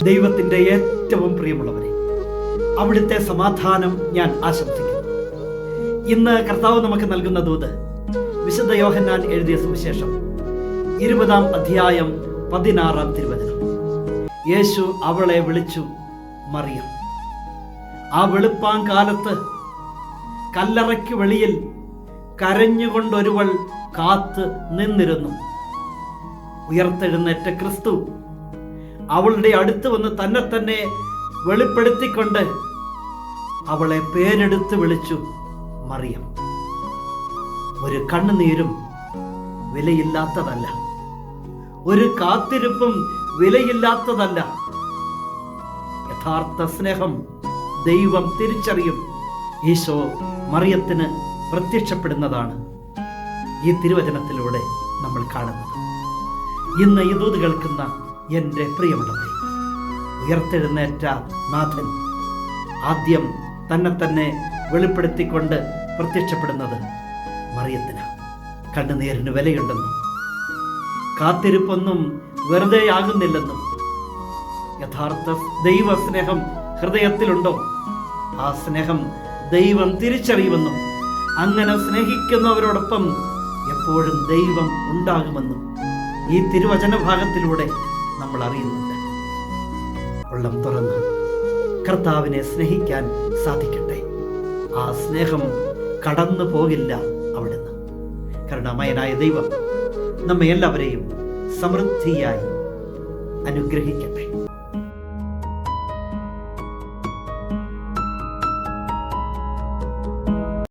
ദൈവത്തിൻ്റെ ഏറ്റവും പ്രിയമുള്ളവരെ, അവിടുത്തെ സമാധാനം ഞാൻ ആശംസിക്കുന്നു. ഇന്ന് കർത്താവ് നമുക്ക് നൽകുന്ന ദൂത് വിശുദ്ധ യോഹന്നാൻ എഴുതിയ സുവിശേഷം 20-ാം അധ്യായം 16-ാം തിരുവചനം. യേശു അവളെ വിളിച്ചു മറിയം. ആ വെളുപ്പാങ്കാലത്ത് കല്ലറയ്ക്ക് വെളിയിൽ കരഞ്ഞുകൊണ്ടൊരുവൾ കാത്ത് നിന്നിരുന്നു. ഉയർത്തെഴുന്നേറ്റ ക്രിസ്തു അവളുടെ അടുത്ത് വന്ന് തന്നെ വെളിപ്പെടുത്തിക്കൊണ്ട് അവളെ പേരെടുത്ത് വിളിച്ചു മറിയം. ഒരു കണ്ണുനീരും വിലയില്ലാത്തതല്ല, ഒരു കാത്തിരിപ്പും വിലയില്ലാത്തതല്ല. യഥാർത്ഥ സ്നേഹം ദൈവം തിരിച്ചറിയും. ഈശോ മറിയത്തിന് പ്രത്യക്ഷപ്പെടുന്നതാണ് ഈ തിരുവചനത്തിലൂടെ നമ്മൾ കാണുന്നത്. ഇന്ന് ഈ ദൂത് കേൾക്കുന്ന എൻ്റെ പ്രിയമുള്ളവരെ, ഉയർത്തെഴുന്നേറ്റ നാഥൻ ആദ്യം തന്നെ വെളിപ്പെടുത്തിക്കൊണ്ട് പ്രത്യക്ഷപ്പെടുന്നത് മറിയത്തിന്. കണ്ണുനീരിന് വിലയുണ്ടെന്നും കാത്തിരിപ്പൊന്നും വെറുതെയാകുന്നില്ലെന്നും, യഥാർത്ഥ ദൈവ സ്നേഹം ഹൃദയത്തിലുണ്ടോ, ആ സ്നേഹം ദൈവം തിരിച്ചറിയുമെന്നും അങ്ങനെ സ്നേഹിക്കുന്നവരോടൊപ്പം എപ്പോഴും ദൈവം ഉണ്ടാകുമെന്നും ഈ തിരുവചന ഭാഗത്തിലൂടെ നമ്മൾ അറിയുന്നുണ്ട്. ഉള്ളം തുറന്ന് കർത്താവിനെ സ്നേഹിക്കാൻ സാധിക്കട്ടെ. ആ സ്നേഹം കടന്നു പോകില്ല അവിടുന്ന്. കരുണാമയനായ ദൈവം നമ്മെ എല്ലാവരെയും സമൃദ്ധിയായി അനുഗ്രഹിക്കട്ടെ.